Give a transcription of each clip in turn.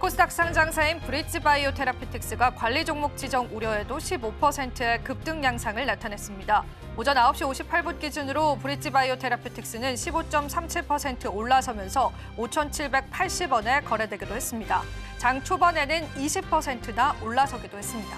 코스닥 상장사인 브릿지바이오 테라피틱스가 관리 종목 지정 우려에도 15%의 급등 양상을 나타냈습니다. 오전 9시 58분 기준으로 브릿지바이오 테라피틱스는 15.37% 올라서면서 5,780원에 거래되기도 했습니다. 장 초반에는 20%나 올라서기도 했습니다.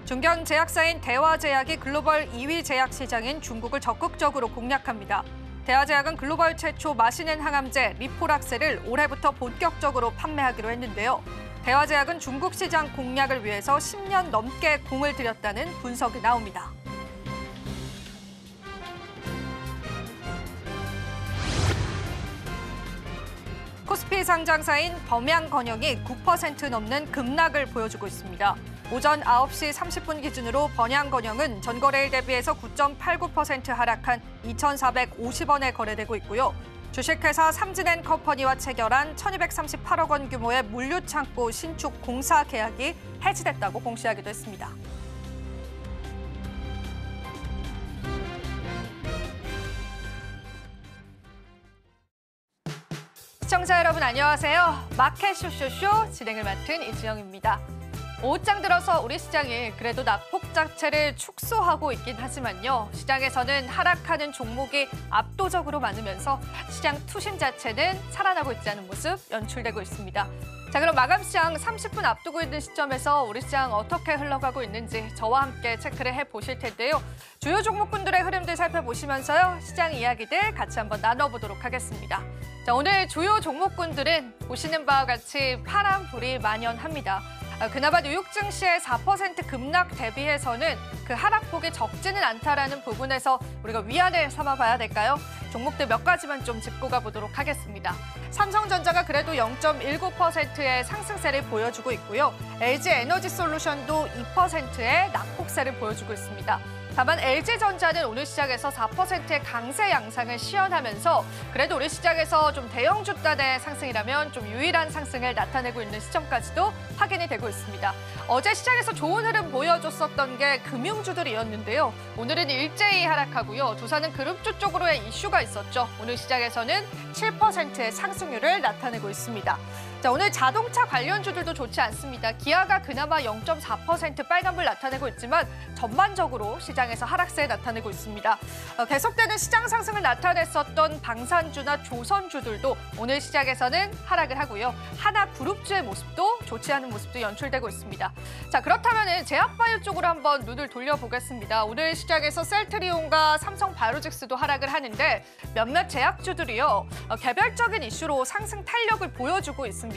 중견 제약사인 대화제약이 글로벌 2위 제약 시장인 중국을 적극적으로 공략합니다. 대화제약은 글로벌 최초 마시는 항암제 리포락셀을 올해부터 본격적으로 판매하기로 했는데요. 대화제약은 중국 시장 공략을 위해서 10년 넘게 공을 들였다는 분석이 나옵니다. 코스피 상장사인 범양건영이 9% 넘는 급락을 보여주고 있습니다. 오전 9시 30분 기준으로 범양건영은 전거래일 대비해서 9.89% 하락한 2,450원에 거래되고 있고요. 주식회사 삼진앤컴퍼니와 체결한 1,238억 원 규모의 물류창고 신축 공사 계약이 해지됐다고 공시하기도 했습니다. 시청자 여러분 안녕하세요. 마켓 쇼쇼쇼 진행을 맡은 이주영입니다. 오후장 들어서 우리 시장이 그래도 낙폭 자체를 축소하고 있긴 하지만요. 시장에서는 하락하는 종목이 압도적으로 많으면서 시장 투심 자체는 살아나고 있지 않은 모습 연출되고 있습니다. 자, 그럼 마감 시장 30분 앞두고 있는 시점에서 우리 시장 어떻게 흘러가고 있는지 저와 함께 체크를 해보실 텐데요. 주요 종목군들의 흐름들 살펴보시면서요. 시장 이야기들 같이 한번 나눠보도록 하겠습니다. 자, 오늘 주요 종목군들은 보시는 바와 같이 파란불이 만연합니다. 그나마 뉴욕 증시의 4% 급락 대비해서는 그 하락폭이 적지는 않다라는 부분에서 우리가 위안을 삼아봐야 될까요? 종목들 몇 가지만 좀 짚고 가보도록 하겠습니다. 삼성전자가 그래도 0.19%의 상승세를 보여주고 있고요. LG에너지솔루션도 2%의 낙폭세를 보여주고 있습니다. 다만 LG전자는 오늘 시장에서 4%의 강세 양상을 시연하면서 그래도 우리 시장에서 좀 대형주 단의 상승이라면 좀 유일한 상승을 나타내고 있는 시점까지도 확인이 되고 있습니다. 어제 시장에서 좋은 흐름 보여줬었던 게 금융주들이었는데요. 오늘은 일제히 하락하고요. 두산은 그룹주 쪽으로의 이슈가 있었죠. 오늘 시장에서는 7%의 상승률을 나타내고 있습니다. 자, 오늘 자동차 관련주들도 좋지 않습니다. 기아가 그나마 0.4% 빨간불 나타내고 있지만 전반적으로 시장에서 하락세 나타내고 있습니다. 계속되는 시장 상승을 나타냈었던 방산주나 조선주들도 오늘 시장에서는 하락을 하고요. 하나그룹주의 모습도 좋지 않은 모습도 연출되고 있습니다. 자, 그렇다면 제약바이오 쪽으로 한번 눈을 돌려보겠습니다. 오늘 시장에서 셀트리온과 삼성바이오로직스도 하락을 하는데 몇몇 제약주들이요. 개별적인 이슈로 상승 탄력을 보여주고 있습니다.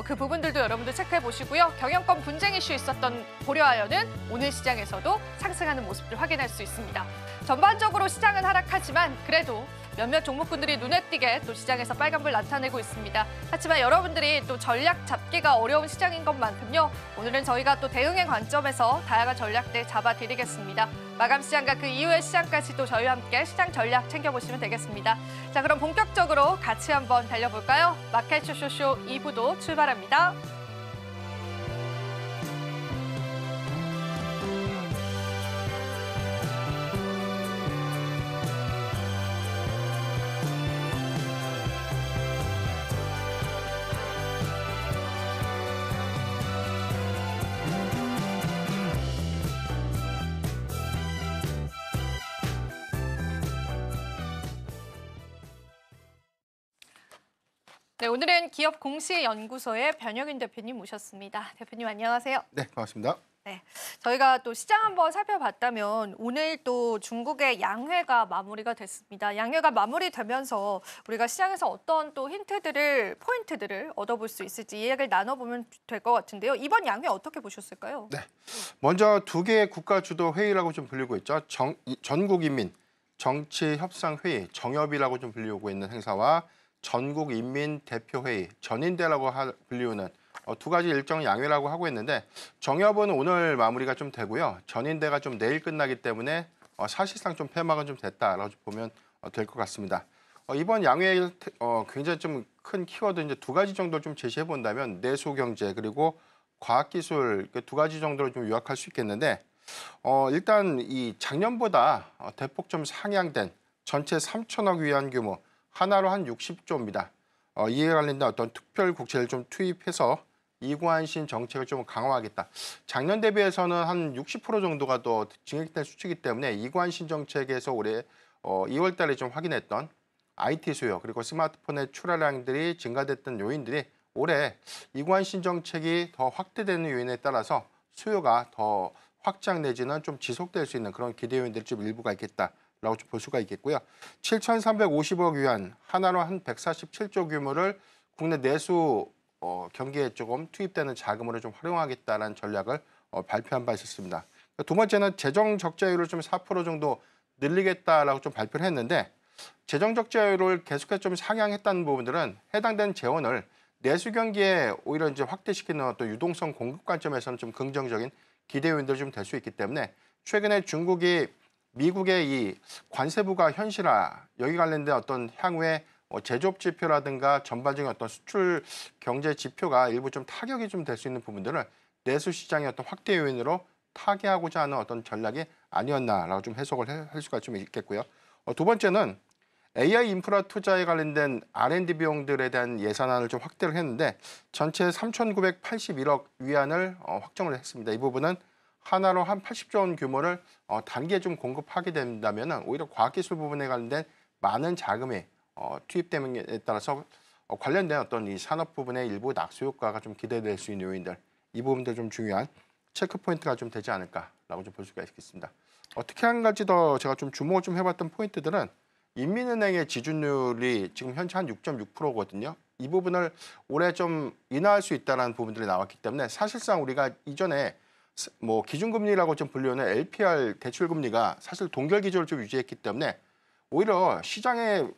그 부분들도 여러분들 체크해 보시고요. 경영권 분쟁 이슈 있었던 고려아연은 오늘 시장에서도 상승하는 모습을 확인할 수 있습니다. 전반적으로 시장은 하락하지만 그래도 몇몇 종목군들이 눈에 띄게 또 시장에서 빨간불 나타내고 있습니다. 하지만 여러분들이 또 전략 잡기가 어려운 시장인 것만큼요. 오늘은 저희가 또 대응의 관점에서 다양한 전략들 잡아드리겠습니다. 마감 시장과 그 이후의 시장까지도 저희와 함께 시장 전략 챙겨보시면 되겠습니다. 자, 그럼 본격적으로 같이 한번 달려볼까요? 마켓 쇼쇼쇼 2부도 출발합니다. 네, 오늘은 기업 공시연구소의 변혁인 대표님 모셨습니다. 대표님 안녕하세요. 네, 반갑습니다. 네, 저희가 또 시장 한번 살펴봤다면 오늘 또 중국의 양회가 마무리가 됐습니다. 양회가 마무리되면서 우리가 시장에서 어떤 또 힌트들을, 포인트들을 얻어볼 수 있을지 이야기를 나눠보면 될 것 같은데요. 이번 양회 어떻게 보셨을까요? 네, 먼저 두 개의 국가 주도 회의라고 좀 불리고 있죠. 전국인민 정치협상회의, 정협이라고 좀 불리우고 있는 행사와 전국인민대표회의, 전인대라고 불리우는 두 가지 일정 양회라고 하고 있는데 정협은 오늘 마무리가 좀 되고요. 전인대가 좀 내일 끝나기 때문에 사실상 좀 폐막은 좀 됐다라고 보면 될 것 같습니다. 이번 양회에 굉장히 좀 큰 키워드 이제 두 가지 정도 좀 제시해 본다면 내수경제 그리고 과학기술 두 가지 정도로 좀 요약할 수 있겠는데 일단 이 작년보다 대폭 좀 상향된 전체 3천억 위안 규모 하나로 한 60조입니다. 이에 관련된 어떤 특별 국채를 좀 투입해서 이관신 정책을 좀 강화하겠다. 작년 대비해서는 한 60% 정도가 더 증액된 수치이기 때문에 이관신 정책에서 올해 2월 달에 좀 확인했던 IT 수요 그리고 스마트폰의 출하량들이 증가됐던 요인들이 올해 이관신 정책이 더 확대되는 요인에 따라서 수요가 더 확장 내지는 좀 지속될 수 있는 그런 기대 요인들이 좀 일부가 있겠다라고 좀 볼 수가 있겠고요. 7,350억 위안 하나로 한 147조 규모를 국내 내수 경기에 조금 투입되는 자금으로 좀 활용하겠다는 전략을 발표한 바 있었습니다. 두 번째는 재정 적자율을 좀 4% 정도 늘리겠다라고 좀 발표를 했는데 재정 적자율을 계속해서 좀 상향했다는 부분들은 해당된 재원을 내수 경기에 오히려 이제 확대시키는 어떤 유동성 공급 관점에서는 좀 긍정적인 기대 요인들이 좀 될 수 있기 때문에 최근에 중국이 미국의 이 관세 부과 현실화 여기 관련된 어떤 향후의 제조업 지표라든가 전반적인 어떤 수출 경제 지표가 일부 좀 타격이 좀 될 수 있는 부분들을 내수 시장의 어떤 확대 요인으로 타개하고자 하는 어떤 전략이 아니었나라고 좀 해석을 할 수가 좀 있겠고요. 두 번째는 AI 인프라 투자에 관련된 R&D 비용들에 대한 예산안을 좀 확대를 했는데 전체 3,981억 위안을 확정을 했습니다. 이 부분은 하나로 한 80조 원 규모를 단기에 좀 공급하게 된다면 오히려 과학기술 부분에 관련된 많은 자금이 투입됨에 따라서 관련된 어떤 이 산업 부분의 일부 낙수 효과가 좀 기대될 수 있는 요인들 이 부분도 좀 중요한 체크 포인트가 좀 되지 않을까라고 좀 볼 수가 있겠습니다. 특히 한 가지 더 제가 좀 주목을 좀 해봤던 포인트들은 인민은행의 지준율이 지금 현재 한 6.6%거든요. 이 부분을 올해 좀 인하할 수 있다는 부분들이 나왔기 때문에 사실상 우리가 이전에 뭐 기준금리라고 좀 불리우는 LPR 대출금리가 사실 동결 기조를 좀 유지했기 때문에 오히려 시장의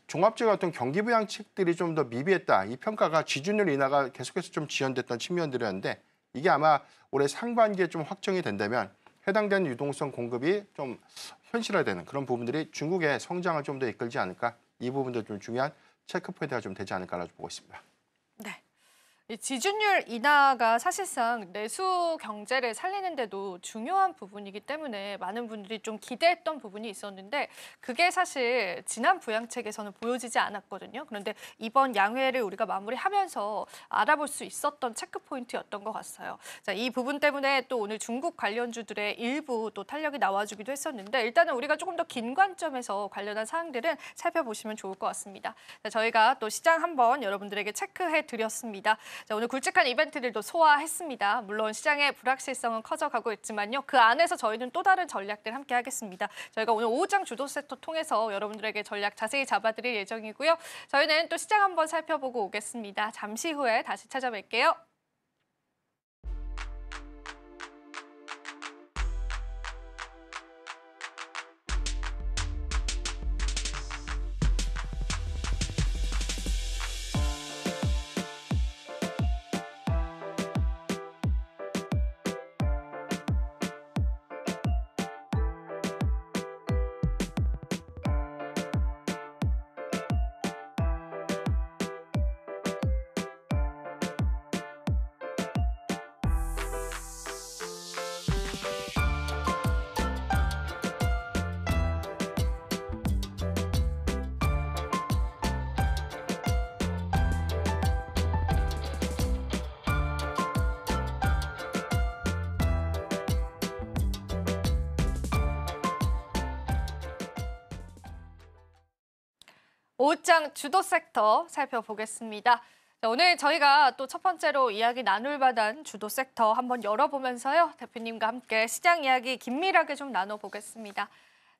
종합적인 어떤 경기 부양책들이 좀 더 미비했다. 이 평가가 지준율 인하가 계속해서 좀 지연됐던 측면들이었는데 이게 아마 올해 상반기에 좀 확정이 된다면 해당된 유동성 공급이 좀 현실화되는 그런 부분들이 중국의 성장을 좀 더 이끌지 않을까 이 부분도 좀 중요한 체크 포인트가 좀 되지 않을까라고 보고 있습니다. 네. 이 지준율 인하가 사실상 내수 경제를 살리는 데도 중요한 부분이기 때문에 많은 분들이 좀 기대했던 부분이 있었는데 그게 사실 지난 부양책에서는 보여지지 않았거든요. 그런데 이번 양회를 우리가 마무리하면서 알아볼 수 있었던 체크 포인트였던 것 같아요. 자, 이 부분 때문에 또 오늘 중국 관련주들의 일부 또 탄력이 나와주기도 했었는데 일단은 우리가 조금 더 긴 관점에서 관련한 사항들은 살펴보시면 좋을 것 같습니다. 자, 저희가 또 시장 한번 여러분들에게 체크해 드렸습니다. 자, 오늘 굵직한 이벤트들도 소화했습니다. 물론 시장의 불확실성은 커져가고 있지만요. 그 안에서 저희는 또 다른 전략들 함께 하겠습니다. 저희가 오늘 5장 주도 세터 통해서 여러분들에게 전략 자세히 잡아드릴 예정이고요. 저희는 또 시장 한번 살펴보고 오겠습니다. 잠시 후에 다시 찾아뵐게요. 오 장 주도 섹터 살펴보겠습니다. 자, 오늘 저희가 또 첫 번째로 이야기 나눌 만한 주도 섹터 한번 열어보면서요. 대표님과 함께 시장 이야기 긴밀하게 좀 나눠보겠습니다.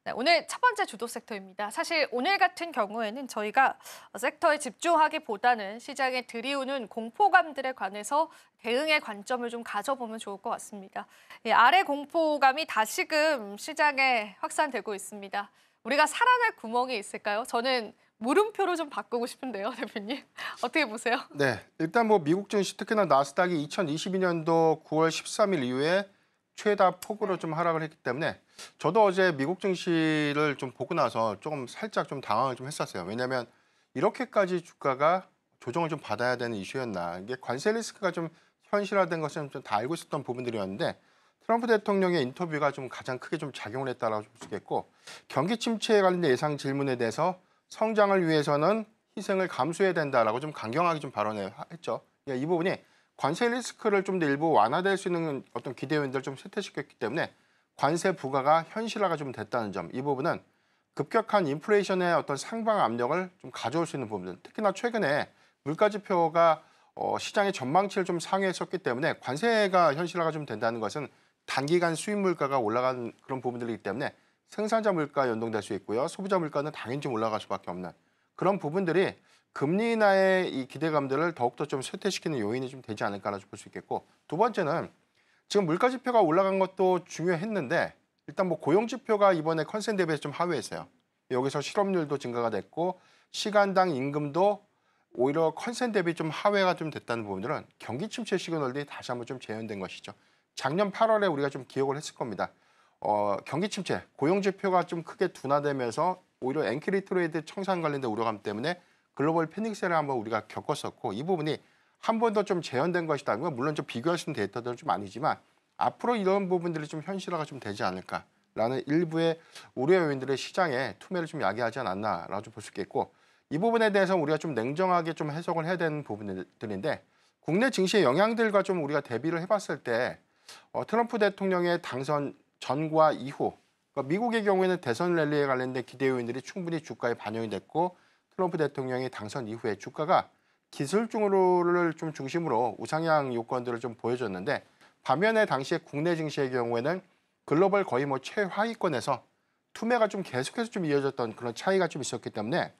네, 오늘 첫 번째 주도 섹터입니다. 사실 오늘 같은 경우에는 저희가 섹터에 집중하기보다는 시장에 들이오는 공포감들에 관해서 대응의 관점을 좀 가져보면 좋을 것 같습니다. 아래 공포감이 다시금 시장에 확산되고 있습니다. 우리가 살아날 구멍이 있을까요? 저는 물음표로 좀 바꾸고 싶은데요, 대표님. 어떻게 보세요? 네, 일단 뭐 미국 증시 특히나 나스닥이 2022년도 9월 13일 이후에 최다 폭으로 좀 하락을 했기 때문에 저도 어제 미국 증시를 좀 보고 나서 조금 살짝 좀 당황을 좀 했었어요. 왜냐하면 이렇게까지 주가가 조정을 좀 받아야 되는 이슈였나. 이게 관세 리스크가 좀 현실화된 것은 좀 다 알고 있었던 부분들이었는데 트럼프 대통령의 인터뷰가 좀 가장 크게 좀 작용을 했다라고 볼 수 있겠고 경기 침체에 관련된 예상 질문에 대해서 성장을 위해서는 희생을 감수해야 된다라고 좀 강경하게 좀 발언을 했죠. 이 부분이 관세 리스크를 좀 더 일부 완화될 수 있는 어떤 기대 요인들을 좀 쇠퇴시켰기 때문에 관세 부과가 현실화가 좀 됐다는 점, 이 부분은 급격한 인플레이션의 어떤 상방 압력을 좀 가져올 수 있는 부분들, 특히나 최근에 물가 지표가 시장의 전망치를 좀 상회했었기 때문에 관세가 현실화가 좀 된다는 것은 단기간 수입 물가가 올라간 그런 부분들이기 때문에 생산자 물가 연동될 수 있고요. 소비자 물가는 당연히 좀 올라갈 수밖에 없는 그런 부분들이 금리 인하의 이 기대감들을 더욱더 좀 쇠퇴시키는 요인이 좀 되지 않을까라 볼 수 있겠고, 두 번째는 지금 물가 지표가 올라간 것도 중요했는데 일단 뭐 고용 지표가 이번에 컨센 대비해서 좀 하회했어요. 여기서 실업률도 증가가 됐고 시간당 임금도 오히려 컨센 대비 좀 하회가 좀 됐다는 부분들은 경기 침체 시그널들이 다시 한번 좀 재현된 것이죠. 작년 8월에 우리가 좀 기억을 했을 겁니다. 경기 침체, 고용 지표가 좀 크게 둔화되면서 오히려 엔크리 트레이드 청산 관련된 우려감 때문에 글로벌 패닉세를 한번 우리가 겪었었고, 이 부분이 한 번 더 좀 재현된 것이다. 물론 좀 비교할 수 있는 데이터들은 좀 아니지만 앞으로 이런 부분들이 좀 현실화가 좀 되지 않을까라는 일부의 우려 요인들의 시장에 투매를 좀 야기하지 않았나라고 좀 볼 수 있겠고, 이 부분에 대해서 우리가 좀 냉정하게 좀 해석을 해야 되는 부분들인데, 국내 증시의 영향들과 좀 우리가 대비를 해봤을 때 트럼프 대통령의 당선 전과 이후, 그러니까 미국의 경우에는 대선 랠리에 관련된 기대 요인들이 충분히 주가에 반영이 됐고, 트럼프 대통령이 당선 이후에 주가가 기술주를 좀 중심으로 우상향 요건들을 좀 보여줬는데, 반면에 당시에 국내 증시의 경우에는 글로벌 거의 뭐 최하위권에서 투매가 좀 계속해서 좀 이어졌던 그런 차이가 좀 있었기 때문에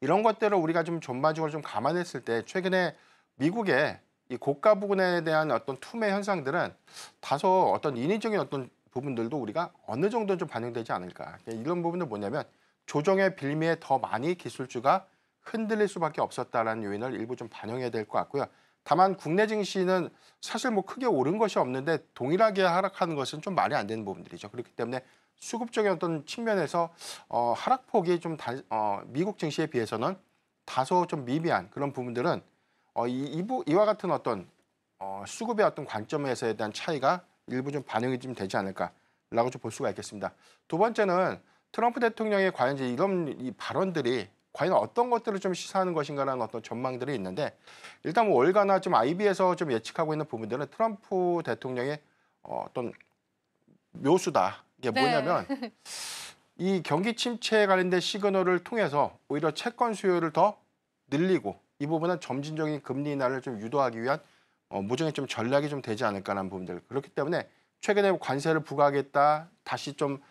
이런 것들을 우리가 좀 전반적으로 좀 감안했을 때 최근에 미국의 이 고가 부근에 대한 어떤 투매 현상들은 다소 어떤 인위적인 어떤 부분들도 우리가 어느 정도 좀 반영되지 않을까. 이런 부분은 뭐냐면 조정의 빌미에 더 많이 기술주가 흔들릴 수밖에 없었다라는 요인을 일부 좀 반영해야 될 것 같고요. 다만 국내 증시는 사실 뭐 크게 오른 것이 없는데 동일하게 하락하는 것은 좀 말이 안 되는 부분들이죠. 그렇기 때문에 수급적인 어떤 측면에서 하락폭이 좀 미국 증시에 비해서는 다소 좀 미비한 그런 부분들은 이와 같은 어떤 수급의 어떤 관점에서에 대한 차이가 일부 좀 반영이 좀 되지 않을까라고 좀 볼 수가 있겠습니다. 두 번째는 트럼프 대통령의 과연 이제 이런 이 발언들이 과연 어떤 것들을 좀 시사하는 것인가라는 어떤 전망들이 있는데, 일단 뭐 월가나 좀 IB에서 좀 예측하고 있는 부분들은 트럼프 대통령의 어떤 묘수다. 이게 뭐냐면 이 경기 침체에 관련된 시그널을 통해서 오히려 채권 수요를 더 늘리고 이 부분은 점진적인 금리 인하를 좀 유도하기 위한 모종의 좀 전략이 좀 되지 않을까라는 부분들. 그렇기 때문에 최근에 관세를 부과하겠다, 다시 좀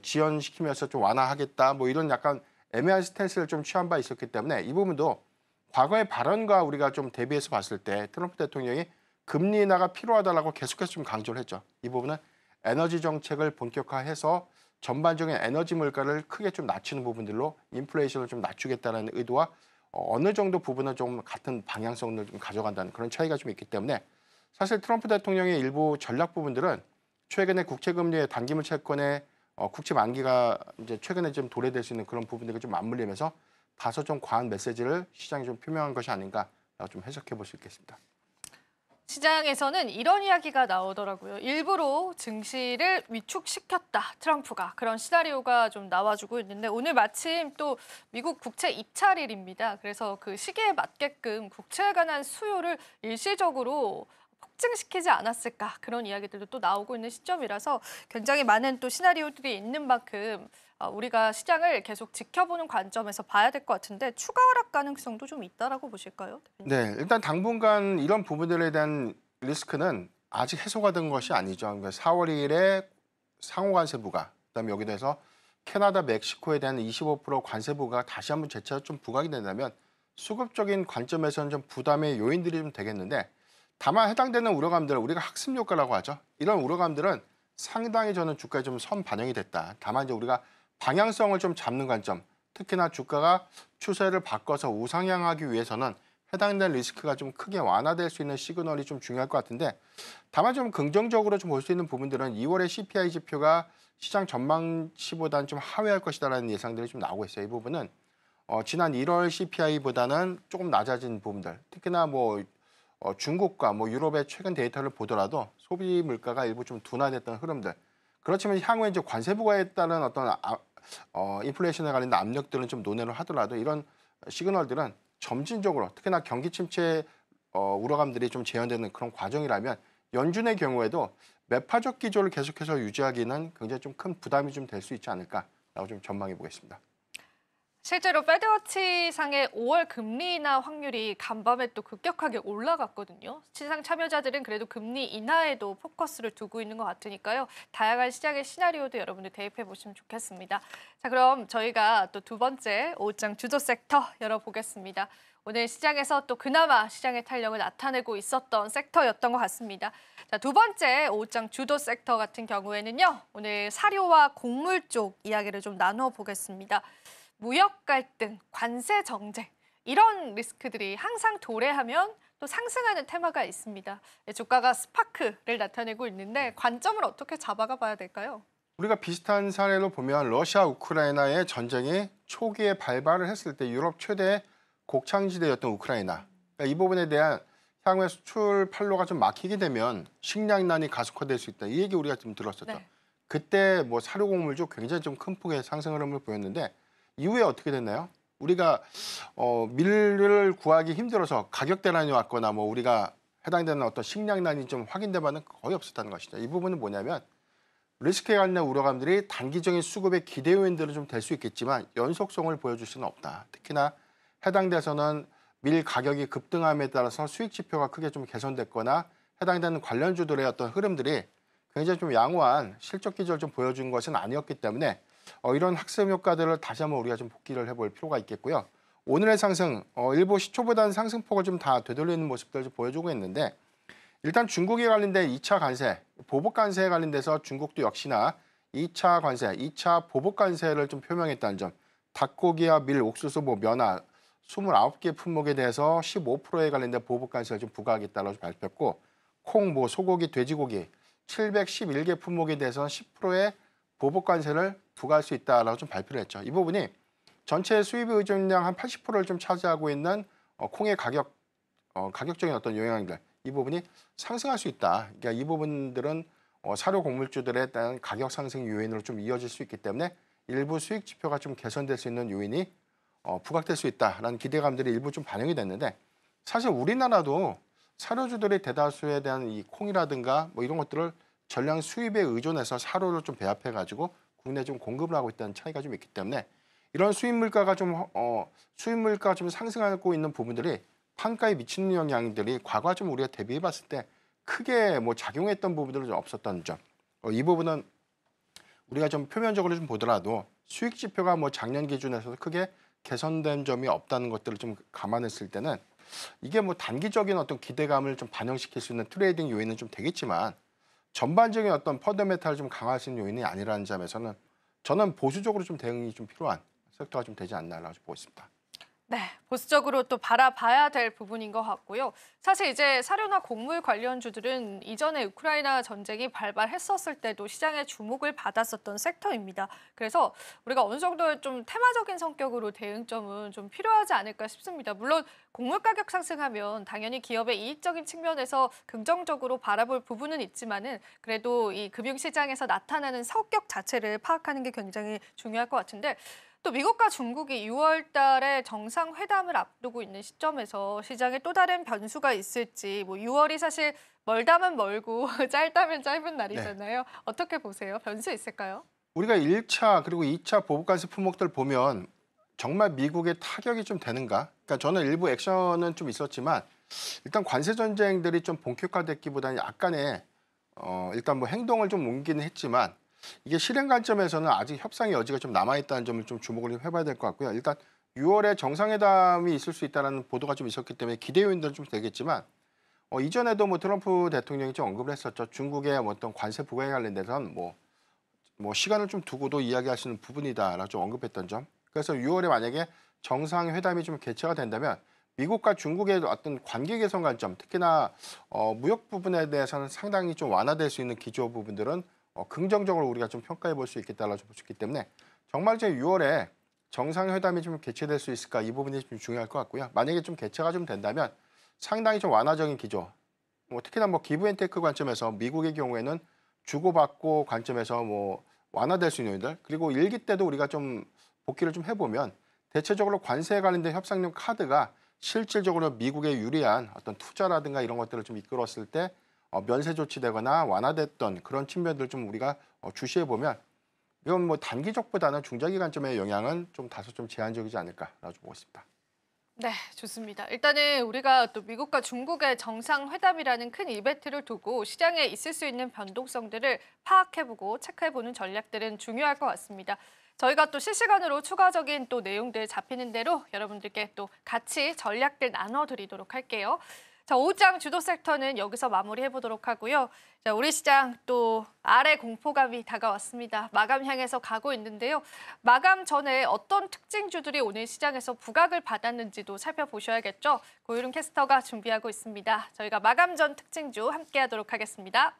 지연시키면서 좀 완화하겠다, 뭐 이런 약간 애매한 스탠스를 좀 취한 바 있었기 때문에 이 부분도 과거의 발언과 우리가 좀 대비해서 봤을 때 트럼프 대통령이 금리 인하가 필요하다라고 계속해서 좀 강조를 했죠. 이 부분은 에너지 정책을 본격화해서 전반적인 에너지 물가를 크게 좀 낮추는 부분들로 인플레이션을 좀 낮추겠다는 의도와 어느 정도 부분은 좀 같은 방향성을 좀 가져간다는 그런 차이가 좀 있기 때문에 사실 트럼프 대통령의 일부 전략 부분들은 최근에 국채금리의 단기물 채권의 국채 만기가 이제 최근에 좀 도래될 수 있는 그런 부분들이 좀 맞물리면서 다소 좀 과한 메시지를 시장에 좀 표명한 것이 아닌가 좀 해석해 볼 수 있겠습니다. 시장에서는 이런 이야기가 나오더라고요. 일부러 증시를 위축시켰다, 트럼프가. 그런 시나리오가 좀 나와주고 있는데 오늘 마침 또 미국 국채 입찰일입니다. 그래서 그 시기에 맞게끔 국채에 관한 수요를 일시적으로 폭증시키지 않았을까, 그런 이야기들도 또 나오고 있는 시점이라서 굉장히 많은 또 시나리오들이 있는 만큼 우리가 시장을 계속 지켜보는 관점에서 봐야 될 것 같은데 추가 하락 가능성도 좀 있다라고 보실까요, 대표님? 네, 일단 당분간 이런 부분들에 대한 리스크는 아직 해소가 된 것이 아니죠. 그러니까 4월 2일에 상호관세 부과, 그다음에 여기 대해서 캐나다, 멕시코에 대한 25% 관세 부과가 다시 한번 재차 좀 부각이 된다면 수급적인 관점에서는 좀 부담의 요인들이 좀 되겠는데, 다만 해당되는 우려감들, 우리가 학습 효과라고 하죠. 이런 우려감들은 상당히 저는 주가에 좀 선 반영이 됐다. 다만 이제 우리가 방향성을 좀 잡는 관점, 특히나 주가가 추세를 바꿔서 우상향하기 위해서는 해당되는 리스크가 좀 크게 완화될 수 있는 시그널이 좀 중요할 것 같은데, 다만 좀 긍정적으로 좀 볼 수 있는 부분들은 2월의 CPI 지표가 시장 전망치보다는 좀 하회할 것이다라는 예상들이 좀 나오고 있어요. 이 부분은 지난 1월 CPI보다는 조금 낮아진 부분들, 특히나 뭐 중국과 뭐 유럽의 최근 데이터를 보더라도 소비 물가가 일부 좀 둔화됐던 흐름들. 그렇지만 향후에 이제 관세 부과에 따른 어떤 인플레이션에 관련된 압력들은 좀 논의를 하더라도 이런 시그널들은 점진적으로 특히나 경기 침체 우려감들이 좀 재현되는 그런 과정이라면 연준의 경우에도 매파적 기조를 계속해서 유지하기는 굉장히 좀 큰 부담이 좀 될 수 있지 않을까라고 좀 전망해 보겠습니다. 실제로 페드워치상의 5월 금리 인하 확률이 간밤에 또 급격하게 올라갔거든요. 시장 참여자들은 그래도 금리 인하에도 포커스를 두고 있는 것 같으니까요. 다양한 시장의 시나리오도 여러분들 대입해 보시면 좋겠습니다. 자, 그럼 저희가 또 두 번째 오후장 주도 섹터 열어보겠습니다. 오늘 시장에서 또 그나마 시장의 탄력을 나타내고 있었던 섹터였던 것 같습니다. 자, 두 번째 오후장 주도 섹터 같은 경우에는요. 오늘 사료와 곡물 쪽 이야기를 좀 나눠보겠습니다. 무역 갈등, 관세 정책 이런 리스크들이 항상 도래하면 또 상승하는 테마가 있습니다. 주가가 스파크를 나타내고 있는데 관점을 어떻게 잡아가 봐야 될까요? 우리가 비슷한 사례로 보면 러시아 우크라이나의 전쟁이 초기에 발발을 했을 때 유럽 최대 곡창지대였던 우크라이나. 그러니까 이 부분에 대한 향후의 수출 판로가 좀 막히게 되면 식량난이 가속화될 수 있다. 이 얘기 우리가 좀 들었었죠. 네. 그때 뭐 사료곡물주 굉장히 좀 큰 폭의 상승 흐름을 보였는데 이후에 어떻게 됐나요? 우리가 밀을 구하기 힘들어서 가격 대란이 왔거나 뭐 우리가 해당되는 어떤 식량난이 좀 확인된 바는 거의 없었다는 것이죠. 이 부분은 뭐냐면 리스크에 관련 우려감들이 단기적인 수급의 기대 요인들은 좀 될 수 있겠지만 연속성을 보여줄 수는 없다. 특히나 해당 대선은 밀 가격이 급등함에 따라서 수익 지표가 크게 좀 개선됐거나 해당되는 관련주들의 어떤 흐름들이 굉장히 좀 양호한 실적 기조를 좀 보여준 것은 아니었기 때문에 이런 학습 효과들을 다시 한번 우리가 좀 복기를 해볼 필요가 있겠고요. 오늘의 상승, 일부 시초보다는 상승폭을 좀 다 되돌리는 모습들을 좀 보여주고 있는데 일단 중국에 관련된 2차 관세, 보복 관세에 관련돼서 중국도 역시나 2차 관세, 2차 보복 관세를 좀 표명했다는 점, 닭고기와 밀, 옥수수, 면화 29개 품목에 대해서 15%에 관련된 보복 관세를 좀 부과하겠다고 발표했고 콩, 소고기, 돼지고기 711개 품목에 대해서는 10%의 보복 관세를 부과할 수 있다라고 좀 발표를 했죠. 이 부분이 전체 수입 의존량 한 80%를 좀 차지하고 있는 콩의 가격적인 어떤 영향들 이 부분이 상승할 수 있다. 그러니까 이 부분들은 사료 곡물주들에 대한 가격 상승 요인으로 좀 이어질 수 있기 때문에 일부 수익 지표가 좀 개선될 수 있는 요인이 부각될 수 있다라는 기대감들이 일부 좀 반영이 됐는데 사실 우리나라도 사료주들의 대다수에 대한 이 콩이라든가 뭐 이런 것들을 전량 수입에 의존해서 사료를 좀 배합해가지고 국내 좀 공급을 하고 있다는 차이가 좀 있기 때문에 이런 수입 물가가 좀 상승하고 있는 부분들이 판가에 미치는 영향들이 과거 좀 우리가 대비해봤을 때 크게 뭐 작용했던 부분들은 좀 없었던 점. 이 부분은 우리가 좀 표면적으로 좀 보더라도 수익 지표가 뭐 작년 기준에서 크게 개선된 점이 없다는 것들을 좀 감안했을 때는 이게 뭐 단기적인 어떤 기대감을 좀 반영시킬 수 있는 트레이딩 요인은 좀 되겠지만 전반적인 어떤 펀더멘탈을 좀 강화할 수 있는 요인이 아니라는 점에서는 저는 보수적으로 좀 대응이 좀 필요한 섹터가 좀 되지 않나라고 보고 있습니다. 네, 보수적으로 또 바라봐야 될 부분인 것 같고요. 사실 이제 사료나 곡물 관련주들은 이전에 우크라이나 전쟁이 발발했었을 때도 시장의 주목을 받았었던 섹터입니다. 그래서 우리가 어느 정도 좀 테마적인 성격으로 대응점은 좀 필요하지 않을까 싶습니다. 물론 곡물 가격 상승하면 당연히 기업의 이익적인 측면에서 긍정적으로 바라볼 부분은 있지만은 그래도 이 금융시장에서 나타나는 성격 자체를 파악하는 게 굉장히 중요할 것 같은데 또 미국과 중국이 6월 달에 정상회담을 앞두고 있는 시점에서 시장에 또 다른 변수가 있을지 6월이 사실 멀다면 멀고 짧다면 짧은 날이잖아요. 네. 어떻게 보세요? 변수 있을까요? 우리가 1차 그리고 2차 보복관세 품목들 보면 정말 미국의 타격이 좀 되는가? 그러니까 저는 일부 액션은 좀 있었지만 일단 관세 전쟁들이 좀 본격화됐기보다는 약간의 일단 뭐 행동을 좀 옮기는 했지만 이게 실행 관점에서는 아직 협상의 여지가 좀 남아있다는 점을 좀 주목을 해봐야 될 것 같고요. 일단 6월에 정상회담이 있을 수 있다는 보도가 좀 있었기 때문에 기대 요인들은 좀 되겠지만 이전에도 뭐 트럼프 대통령이 좀 언급을 했었죠. 중국의 어떤 관세 부과에 관련돼서는 뭐 시간을 좀 두고도 이야기할 수 있는 부분이다라고 좀 언급했던 점. 그래서 6월에 만약에 정상회담이 좀 개최가 된다면 미국과 중국의 어떤 관계 개선 관점, 특히나 무역 부분에 대해서는 상당히 좀 완화될 수 있는 기조 부분들은 긍정적으로 우리가 좀 평가해 볼 수 있겠다라고 볼 수 있기 때문에 정말 이제 6월에 정상회담이 좀 개최될 수 있을까 이 부분이 좀 중요할 것 같고요. 만약에 좀 개최가 좀 된다면 상당히 좀 완화적인 기조, 특히나 기브앤테이크 관점에서 미국의 경우에는 주고받고 관점에서 완화될 수 있는 요인들, 그리고 일기 때도 우리가 좀 복기를 좀 해보면 대체적으로 관세에 관련된 협상용 카드가 실질적으로 미국에 유리한 어떤 투자라든가 이런 것들을 좀 이끌었을 때 면세 조치되거나 완화됐던 그런 측면들 좀 우리가 주시해 보면 이건 뭐 단기적보다는 중장기관점의 영향은 좀 다소 좀 제한적이지 않을까라고 보고 있습니다. 네, 좋습니다. 일단은 우리가 또 미국과 중국의 정상회담이라는 큰 이벤트를 두고 시장에 있을 수 있는 변동성들을 파악해보고 체크해보는 전략들은 중요할 것 같습니다. 저희가 또 실시간으로 추가적인 또 내용들 잡히는 대로 여러분들께 또 같이 전략들 나눠드리도록 할게요. 자, 5장 주도 섹터는 여기서 마무리해보도록 하고요. 자, 우리 시장 또 아래 공포감이 다가왔습니다. 마감 향해서 가고 있는데요. 마감 전에 어떤 특징주들이 오늘 시장에서 부각을 받았는지도 살펴보셔야겠죠. 고유름 캐스터가 준비하고 있습니다. 저희가 마감 전 특징주 함께하도록 하겠습니다.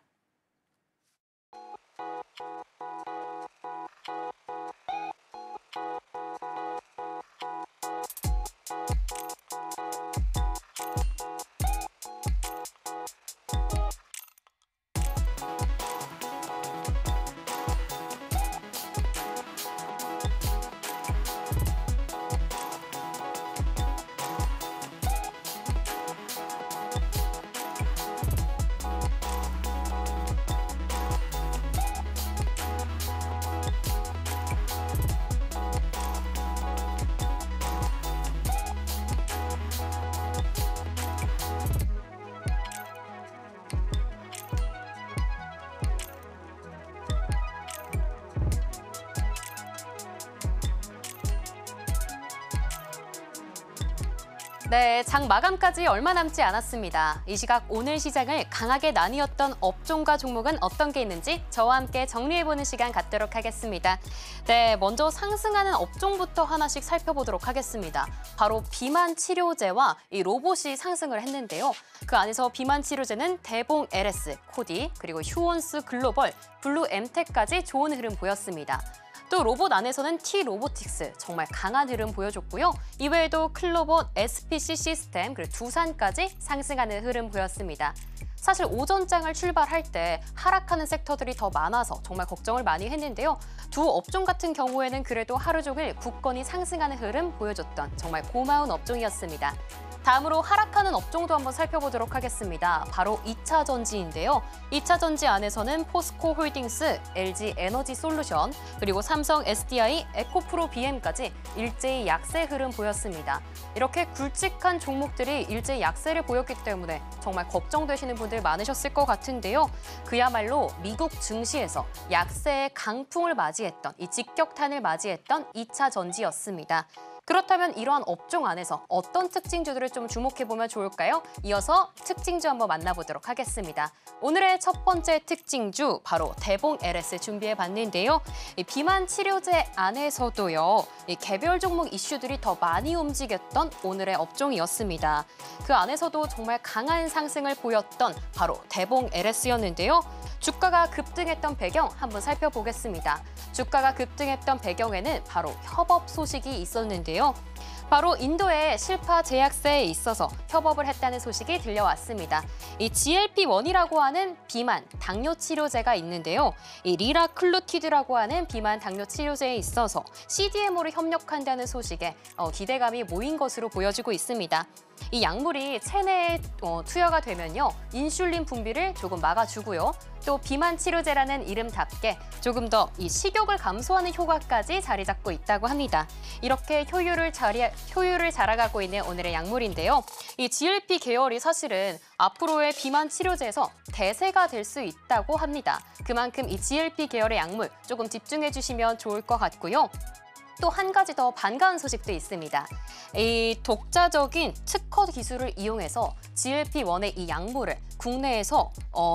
네, 장 마감까지 얼마 남지 않았습니다. 이 시각 오늘 시장을 강하게 나뉘었던 업종과 종목은 어떤 게 있는지 저와 함께 정리해보는 시간 갖도록 하겠습니다. 네, 먼저 상승하는 업종부터 하나씩 살펴보도록 하겠습니다. 바로 비만 치료제와 이 로봇이 상승을 했는데요. 그 안에서 비만 치료제는 대봉 LS, 코디, 그리고 휴원스 글로벌, 블루 엠텍까지 좋은 흐름 보였습니다. 또 로봇 안에서는 T-로보틱스 정말 강한 흐름 보여줬고요. 이외에도 클로봇, SPC 시스템, 그리고 두산까지 상승하는 흐름 보였습니다. 사실 오전장을 출발할 때 하락하는 섹터들이 더 많아서 정말 걱정을 많이 했는데요. 두 업종 같은 경우에는 그래도 하루 종일 굳건히 상승하는 흐름 보여줬던 정말 고마운 업종이었습니다. 다음으로 하락하는 업종도 한번 살펴보도록 하겠습니다. 바로 2차 전지인데요. 2차 전지 안에서는 포스코 홀딩스, LG 에너지 솔루션, 그리고 삼성 SDI, 에코프로 BM까지 일제히 약세 흐름 보였습니다. 이렇게 굵직한 종목들이 일제히 약세를 보였기 때문에 정말 걱정되시는 분들 많으셨을 것 같은데요. 그야말로 미국 증시에서 약세의 강풍을 맞이했던, 이 직격탄을 맞이했던 2차 전지였습니다. 그렇다면 이러한 업종 안에서 어떤 특징주들을 좀 주목해보면 좋을까요? 이어서 특징주 한번 만나보도록 하겠습니다. 오늘의 첫 번째 특징주, 바로 대봉 LS 준비해봤는데요. 이 비만 치료제 안에서도요, 이 개별 종목 이슈들이 더 많이 움직였던 오늘의 업종이었습니다. 그 안에서도 정말 강한 상승을 보였던 바로 대봉 LS였는데요. 주가가 급등했던 배경 한번 살펴보겠습니다. 주가가 급등했던 배경에는 바로 협업 소식이 있었는데요. 바로 인도의 실파 제약사에 있어서 협업을 했다는 소식이 들려왔습니다. 이 GLP-1이라고 하는 비만 당뇨 치료제가 있는데요. 이 리라클루티드라고 하는 비만 당뇨 치료제에 있어서 CDMO로 협력한다는 소식에 기대감이 모인 것으로 보여지고 있습니다. 이 약물이 체내에 투여가 되면요, 인슐린 분비를 조금 막아주고요. 또 비만 치료제라는 이름답게 조금 더 이 식욕을 감소하는 효과까지 자리 잡고 있다고 합니다. 이렇게 효율을 자라가고 있는 오늘의 약물인데요. 이 GLP 계열이 사실은 앞으로의 비만 치료제에서 대세가 될 수 있다고 합니다. 그만큼 이 GLP 계열의 약물 조금 집중해 주시면 좋을 것 같고요. 또 한 가지 더 반가운 소식도 있습니다. 이 독자적인 특허 기술을 이용해서 GLP-1의 이 약물을 국내에서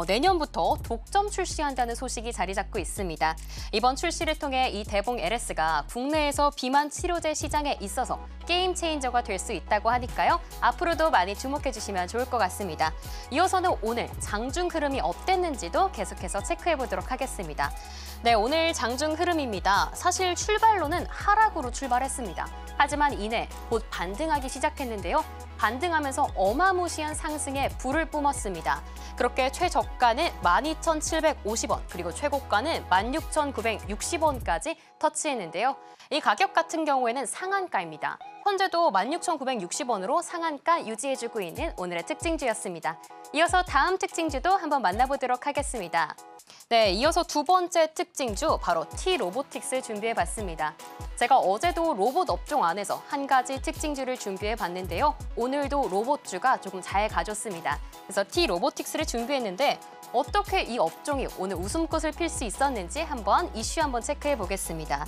내년부터 독점 출시한다는 소식이 자리 잡고 있습니다. 이번 출시를 통해 이 대봉 LS가 국내에서 비만 치료제 시장에 있어서 게임 체인저가 될 수 있다고 하니까요. 앞으로도 많이 주목해 주시면 좋을 것 같습니다. 이어서는 오늘 장중 흐름이 어땠는지도 계속해서 체크해 보도록 하겠습니다. 네, 오늘 장중 흐름입니다. 사실 출발로는 하락으로 출발했습니다. 하지만 이내 곧 반등하기 시작했는데요. 반등하면서 어마무시한 상승에 불을 뿜었습니다. 그렇게 최저가는 12,750원, 그리고 최고가는 16,960원까지 터치했는데요. 이 가격 같은 경우에는 상한가입니다. 현재도 16,960원으로 상한가 유지해주고 있는 오늘의 특징주였습니다. 이어서 다음 특징주도 한번 만나보도록 하겠습니다. 네, 이어서 두 번째 특징주 바로 T-로보틱스 준비해봤습니다. 제가 어제도 로봇 업종 안에서 한 가지 특징주를 준비해봤는데요. 오늘도 로봇주가 조금 잘 가졌습니다. 그래서 T-로보틱스를 준비했는데 어떻게 이 업종이 오늘 웃음꽃을 필 수 있었는지 이슈 한번 체크해보겠습니다.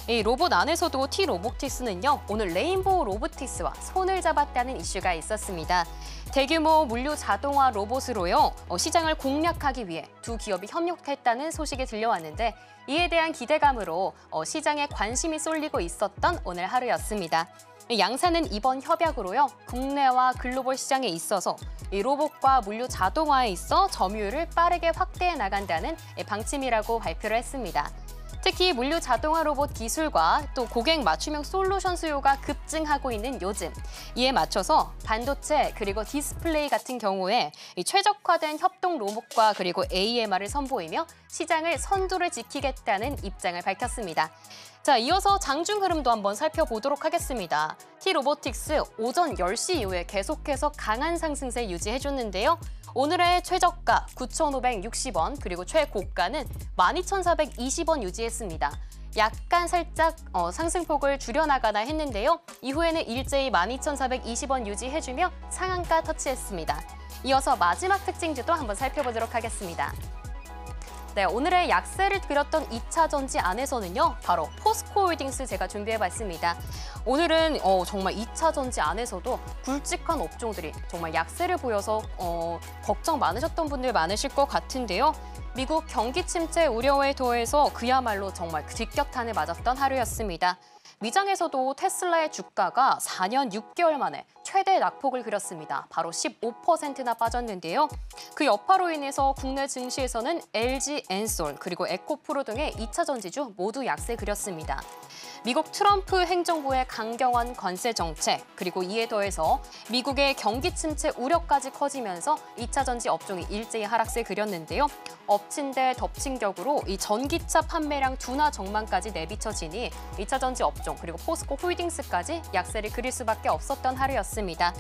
이 로봇 안에서도 T-로보틱스는요, 오늘 레인보우 로보틱스와 손을 잡았다는 이슈가 있었습니다. 대규모 물류 자동화 로봇으로요, 시장을 공략하기 위해 두 기업이 협력했다는 소식이 들려왔는데 이에 대한 기대감으로 시장에 관심이 쏠리고 있었던 오늘 하루였습니다. 양사는 이번 협약으로요, 국내와 글로벌 시장에 있어서 이 로봇과 물류 자동화에 있어 점유율을 빠르게 확대해 나간다는 방침이라고 발표를 했습니다. 특히 물류 자동화 로봇 기술과 또 고객 맞춤형 솔루션 수요가 급증하고 있는 요즘, 이에 맞춰서 반도체 그리고 디스플레이 같은 경우에 이 최적화된 협동 로봇과 그리고 AMR을 선보이며 시장을 선두를 지키겠다는 입장을 밝혔습니다. 자, 이어서 장중 흐름도 한번 살펴보도록 하겠습니다. T-로보틱스 오전 10시 이후에 계속해서 강한 상승세 유지해줬는데요. 오늘의 최저가 9,560원, 그리고 최고가는 12,420원 유지했습니다. 약간 살짝 상승폭을 줄여나가나 했는데요. 이후에는 일제히 12,420원 유지해주며 상한가 터치했습니다. 이어서 마지막 특징주도 한번 살펴보도록 하겠습니다. 네, 오늘의 약세를 그렸던 2차 전지 안에서는요, 바로 포스코홀딩스 제가 준비해봤습니다. 오늘은 정말 2차 전지 안에서도 굵직한 업종들이 정말 약세를 보여서 걱정 많으셨던 분들 많으실 것 같은데요. 미국 경기 침체 우려에 더해서 그야말로 정말 직격탄을 맞았던 하루였습니다. 미장에서도 테슬라의 주가가 4년 6개월 만에 최대 낙폭을 그렸습니다. 바로 15%나 빠졌는데요. 그 여파로 인해서 국내 증시에서는 LG, 엔솔, 그리고 에코프로 등의 2차 전지주 모두 약세 그렸습니다. 미국 트럼프 행정부의 강경한 관세 정책, 그리고 이에 더해서 미국의 경기 침체 우려까지 커지면서 2차 전지 업종이 일제히 하락세 그렸는데요. 엎친 데 덮친 격으로 이 전기차 판매량 둔화 전망까지 내비쳐지니 2차 전지 업종 그리고 포스코 홀딩스까지 약세를 그릴 수밖에 없었던 하루였습니다.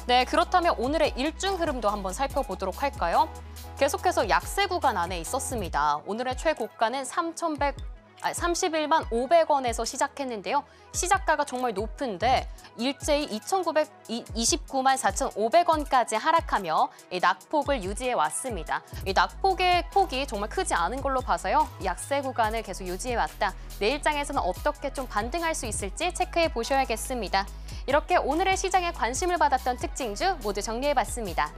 네, 그렇다면 오늘의 일중 흐름도 한번 살펴보도록 할까요? 계속해서 약세 구간 안에 있었습니다. 오늘의 최고가는 31만 500원에서 시작했는데요. 시작가가 정말 높은데 일제히 29만 4,500원까지 하락하며 이 낙폭을 유지해 왔습니다. 이 낙폭의 폭이 정말 크지 않은 걸로 봐서요. 약세 구간을 계속 유지해 왔다. 내일장에서는 어떻게 좀 반등할 수 있을지 체크해 보셔야겠습니다. 이렇게 오늘의 시장에 관심을 받았던 특징주 모두 정리해 봤습니다.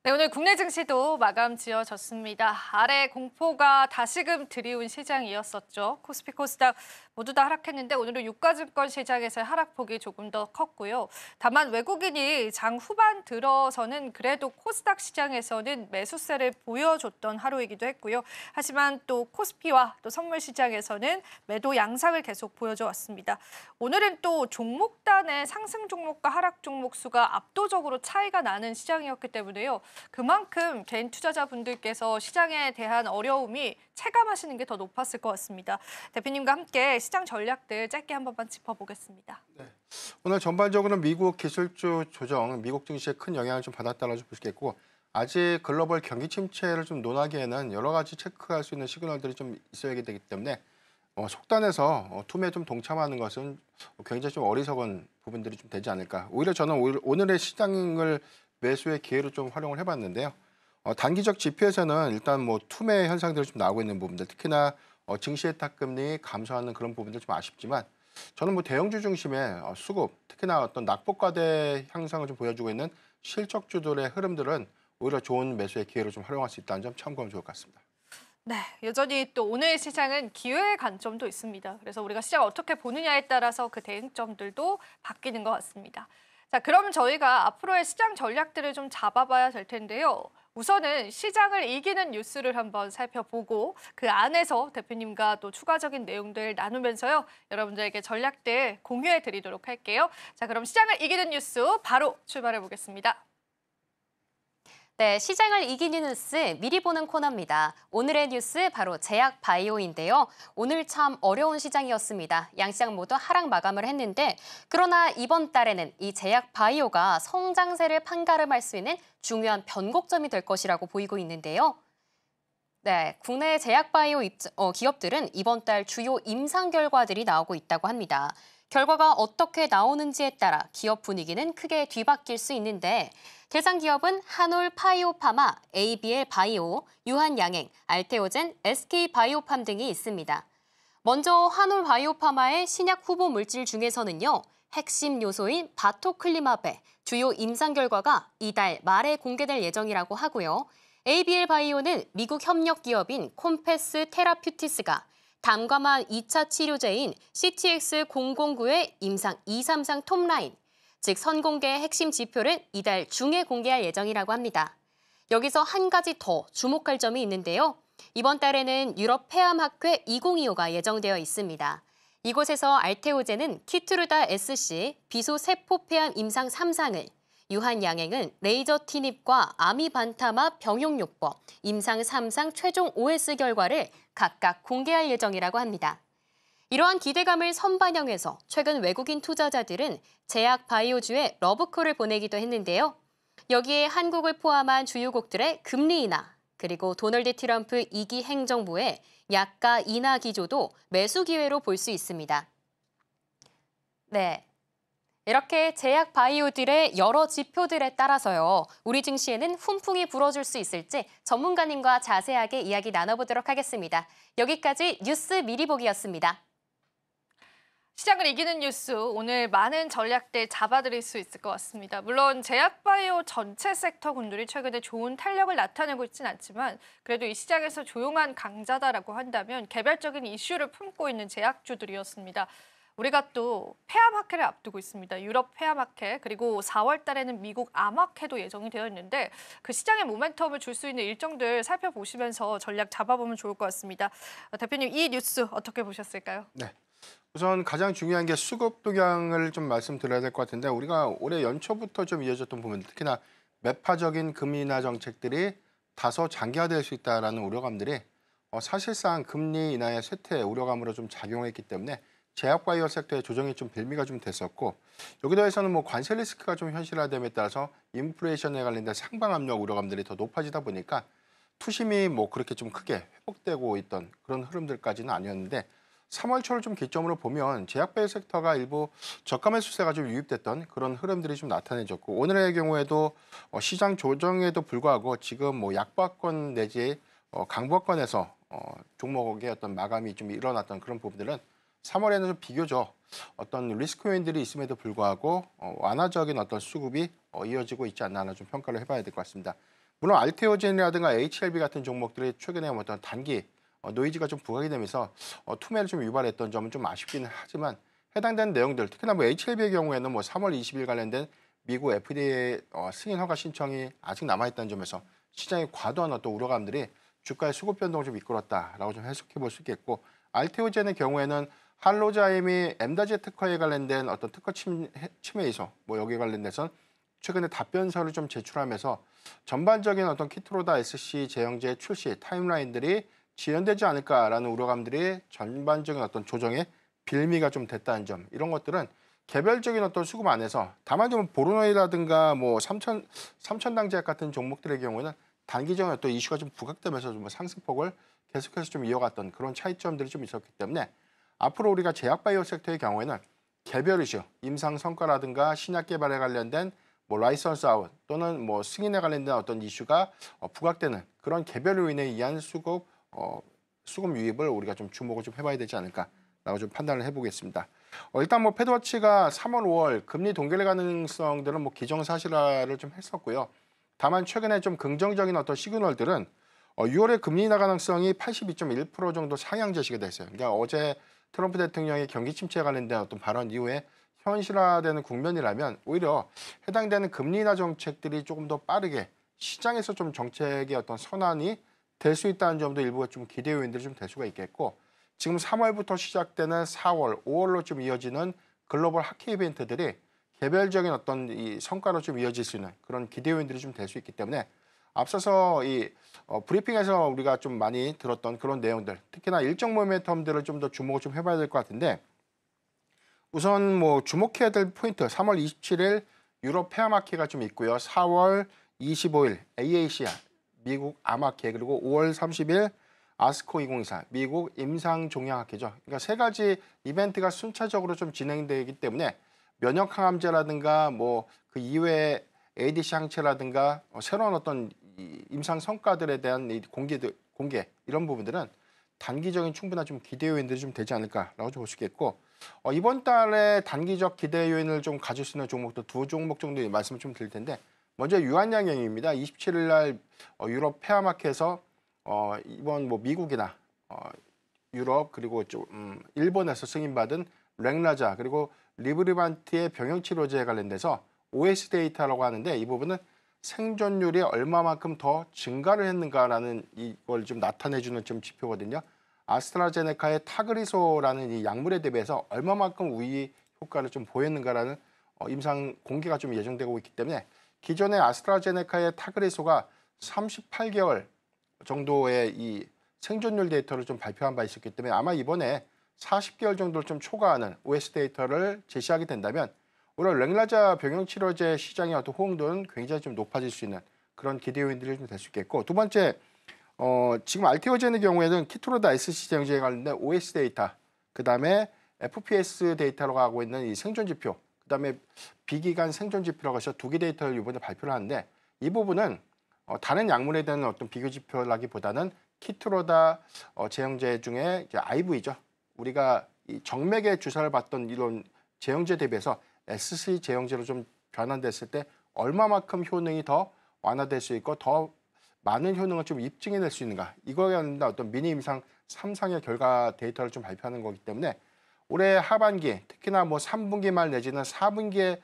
네, 오늘 국내 증시도 마감 지어졌습니다. 아래 공포가 다시금 드리운 시장이었었죠. 코스피, 코스닥 모두 다 하락했는데 오늘은 유가증권 시장에서의 하락폭이 조금 더 컸고요. 다만 외국인이 장 후반 들어서는 그래도 코스닥 시장에서는 매수세를 보여줬던 하루이기도 했고요. 하지만 또 코스피와 또 선물 시장에서는 매도 양상을 계속 보여줘 왔습니다. 오늘은 또 종목단의 상승 종목과 하락 종목 수가 압도적으로 차이가 나는 시장이었기 때문에요. 그만큼 개인 투자자분들께서 시장에 대한 어려움이 체감하시는 게 더 높았을 것 같습니다. 대표님과 함께 시장 전략들 짧게 한 번만 짚어보겠습니다. 네. 오늘 전반적으로 미국 기술주 조정, 미국 증시에 큰 영향을 좀 받았다고 볼 수 있겠고 아직 글로벌 경기 침체를 좀 논하기에는 여러 가지 체크할 수 있는 시그널들이 좀 있어야 되기 때문에 속단해서 투매에 좀 동참하는 것은 굉장히 좀 어리석은 부분들이 좀 되지 않을까. 오히려 저는 오늘의 시장을 매수의 기회로 좀 활용을 해봤는데요. 단기적 지표에서는 일단 뭐 투매 현상들이 좀 나오고 있는 부분들, 특히나 증시의 탁금리 감소하는 그런 부분들 좀 아쉽지만 저는 뭐 대형주 중심의 수급, 특히나 어떤 낙폭과대 향상을 좀 보여주고 있는 실적주들의 흐름들은 오히려 좋은 매수의 기회로 좀 활용할 수 있다는 점 참고하면 좋을 것 같습니다. 네, 여전히 또 오늘 시장은 기회의 관점도 있습니다. 그래서 우리가 시장을 어떻게 보느냐에 따라서 그 대응점들도 바뀌는 것 같습니다. 자, 그럼 저희가 앞으로의 시장 전략들을 좀 잡아봐야 될 텐데요. 우선은 시장을 이기는 뉴스를 한번 살펴보고 그 안에서 대표님과 또 추가적인 내용들 나누면서요. 여러분들에게 전략들 공유해 드리도록 할게요. 자, 그럼 시장을 이기는 뉴스 바로 출발해 보겠습니다. 네, 시장을 이기는 뉴스 미리 보는 코너입니다. 오늘의 뉴스 바로 제약 바이오인데요. 오늘 참 어려운 시장이었습니다. 양시장 모두 하락 마감을 했는데 그러나 이번 달에는 이 제약 바이오가 성장세를 판가름할 수 있는 중요한 변곡점이 될 것이라고 보이고 있는데요. 네, 국내 제약 바이오 기업들은 이번 달 주요 임상 결과들이 나오고 있다고 합니다. 결과가 어떻게 나오는지에 따라 기업 분위기는 크게 뒤바뀔 수 있는데 대상 기업은 한올 파이오파마, ABL 바이오, 유한양행, 알테오젠, SK 바이오팜 등이 있습니다. 먼저 한올 바이오파마의 신약 후보 물질 중에서는요. 핵심 요소인 바토클리마베 주요 임상 결과가 이달 말에 공개될 예정이라고 하고요. ABL 바이오는 미국 협력 기업인 콤패스 테라퓨티스가 담감한 2차 치료제인 CTX-009의 임상 233 톱라인, 즉 선공개의 핵심 지표를 이달 중에 공개할 예정이라고 합니다. 여기서 한 가지 더 주목할 점이 있는데요. 이번 달에는 유럽 폐암학회 2025가 예정되어 있습니다. 이곳에서 알테오젠은 키트루다 SC 비소 세포 폐암 임상 3상을, 유한양행은 레이저 티닙과 아미반타마 병용요법 임상 3상 최종 OS 결과를 각각 공개할 예정이라고 합니다. 이러한 기대감을 선반영해서 최근 외국인 투자자들은 제약 바이오주에 러브콜을 보내기도 했는데요. 여기에 한국을 포함한 주요국들의 금리 인하, 그리고 도널드 트럼프 2기 행정부의 약가 인하 기조도 매수 기회로 볼 수 있습니다. 네. 이렇게 제약 바이오들의 여러 지표들에 따라서요. 우리 증시에는 훈풍이 불어줄 수 있을지 전문가님과 자세하게 이야기 나눠보도록 하겠습니다. 여기까지 뉴스 미리 보기였습니다. 시장을 이기는 뉴스, 오늘 많은 전략들 잡아드릴 수 있을 것 같습니다. 물론 제약바이오 전체 섹터 군들이 최근에 좋은 탄력을 나타내고 있지는 않지만 그래도 이 시장에서 조용한 강자다라고 한다면 개별적인 이슈를 품고 있는 제약주들이었습니다. 우리가 또 폐암학회를 앞두고 있습니다. 유럽 폐암학회, 그리고 4월 달에는 미국 암학회도 예정이 되어 있는데 그 시장에 모멘텀을 줄 수 있는 일정들 살펴보시면서 전략 잡아보면 좋을 것 같습니다. 대표님, 이 뉴스 어떻게 보셨을까요? 네. 우선 가장 중요한 게 수급 동향을 좀 말씀드려야 될 것 같은데 우리가 올해 연초부터 좀 이어졌던 부분, 특히나 매파적인 금리 인하 정책들이 다소 장기화될 수 있다라는 우려감들이 사실상 금리 인하의 쇠퇴 우려감으로 좀 작용했기 때문에 제약바이오 섹터의 조정이 좀 빌미가 좀 됐었고 여기 더해서는 뭐 관세 리스크가 좀 현실화됨에 따라서 인플레이션에 관련된 상방 압력 우려감들이 더 높아지다 보니까 투심이 뭐 그렇게 좀 크게 회복되고 있던 그런 흐름들까지는 아니었는데 3월 초를 좀 기점으로 보면 제약바이오 섹터가 일부 저가 매수세가 좀 유입됐던 그런 흐름들이 좀 나타내졌고 오늘의 경우에도 시장 조정에도 불구하고 지금 뭐 약보합권 내지 강보합권에서 종목의 어떤 마감이 좀 일어났던 그런 부분들은 3월에는 좀 비교적 어떤 리스크 요인들이 있음에도 불구하고 완화적인 어떤 수급이 이어지고 있지 않나 하는 좀 평가를 해봐야 될 것 같습니다. 물론 알테오젠이라든가 HLB 같은 종목들이 최근에 어떤 단기 노이즈가 좀 부각이 되면서 투매를 좀 유발했던 점은 좀 아쉽기는 하지만 해당되는 내용들, 특히나 뭐 HLB의 경우에는 뭐 3월 20일 관련된 미국 FDA 승인 허가 신청이 아직 남아있다는 점에서 시장의 과도한 어떤 우려감들이 주가의 수급 변동을 좀 이끌었다라고 좀 해석해 볼 수 있겠고, 알테오젠의 경우에는 할로자임이 엠다제 특허에 관련된 어떤 특허 침해 이소, 뭐 여기에 관련돼서 최근에 답변서를 좀 제출하면서 전반적인 어떤 키트로다 SC 제형제 출시 타임라인들이 지연되지 않을까라는 우려감들이 전반적인 어떤 조정의 빌미가 좀 됐다는 점, 이런 것들은 개별적인 어떤 수급 안에서 다만 좀 보르노이라든가 뭐 삼천당제약 같은 종목들의 경우에는 단기적인 어떤 이슈가 좀 부각되면서 좀 상승폭을 계속해서 좀 이어갔던 그런 차이점들이 좀 있었기 때문에 앞으로 우리가 제약바이오 섹터의 경우에는 개별 이슈, 임상 성과라든가 신약 개발에 관련된 뭐 라이선스 아웃 또는 뭐 승인에 관련된 어떤 이슈가 부각되는 그런 개별로 인해 의한 수급 유입을 우리가 좀 주목을 좀 해봐야 되지 않을까라고 좀 판단을 해보겠습니다. 일단 뭐 패드워치가 3월, 5월 금리 동결의 가능성들은 뭐 기정사실화를 좀 했었고요. 다만 최근에 좀 긍정적인 어떤 시그널들은 6월에 금리 인하 가능성이 82.1% 정도 상향 제시가 됐어요. 그러니까 어제 트럼프 대통령의 경기 침체에 관련된 어떤 발언 이후에 현실화되는 국면이라면 오히려 해당되는 금리 인하 정책들이 조금 더 빠르게 시장에서 좀 정책의 어떤 선환이 될 수 있다는 점도 일부가 좀 기대 요인들이 좀 될 수가 있겠고, 지금 3월부터 시작되는 4월, 5월로 좀 이어지는 글로벌 학회 이벤트들이 개별적인 어떤 이 성과로 좀 이어질 수 있는 그런 기대 요인들이 좀 될 수 있기 때문에 앞서서 이 브리핑에서 우리가 좀 많이 들었던 그런 내용들, 특히나 일정 모멘텀들을 좀 더 주목을 좀 해봐야 될 것 같은데, 우선 뭐 주목해야 될 포인트 3월 27일 유럽 폐암학회가 좀 있고요. 4월 25일 AACR 미국 암학회, 그리고 5월 30일 아스코 2024 미국 임상종양학회죠. 그러니까 세 가지 이벤트가 순차적으로 좀 진행되기 때문에 면역 항암제라든가 뭐 그 이외에 ADC 항체라든가 새로운 어떤 임상 성과들에 대한 공개 이런 부분들은 단기적인 충분한 좀 기대 요인들이 좀 되지 않을까라고 볼 수 있겠고, 이번 달에 단기적 기대 요인을 좀 가질 수 있는 종목도 두 종목 정도 말씀을 좀 드릴 텐데, 먼저 유한양행입니다. 27일 날 유럽 폐암학회에서 이번 뭐 미국이나 유럽 그리고 좀 일본에서 승인받은 랭라자 그리고 리브리반트의 병역 치료제에 관련돼서 OS 데이터라고 하는데, 이 부분은 생존율이 얼마만큼 더 증가를 했는가라는 이걸 좀 나타내주는 좀 지표거든요. 아스트라제네카의 타그리소라는 이 약물에 대비해서 얼마만큼 우위 효과를 좀 보였는가라는 임상 공개가 좀 예정되고 있기 때문에 기존의 아스트라제네카의 타그리소가 38개월 정도의 이 생존율 데이터를 좀 발표한 바 있었기 때문에 아마 이번에 40개월 정도를 좀 초과하는 OS 데이터를 제시하게 된다면 오히려 랭라자 병용 치료제 시장의 어떤 호응도는 굉장히 좀 높아질 수 있는 그런 기대 요인들이 좀 될 수 있겠고, 두 번째 지금 알테오젠의 경우에는 키트로다 SC 제형제에 관련된 OS 데이터, 그 다음에 FPS 데이터라고 하고 있는 이 생존 지표, 그 다음에 비기간 생존 지표라고 해서 두 개 데이터를 이번에 발표를 하는데, 이 부분은 다른 약물에 대한 어떤 비교 지표라기보다는 키트로다 제형제 중에 IV죠. 우리가 이 정맥에 주사를 받던 이런 제형제 대비해서 SC 제형제로 좀 변환됐을 때 얼마만큼 효능이 더 완화될 수 있고 더 많은 효능을 좀 입증해낼 수 있는가, 이거에 관한 어떤 미니 임상 3상의 결과 데이터를 좀 발표하는 거기 때문에 올해 하반기, 특히나 뭐 3분기 말 내지는 4분기에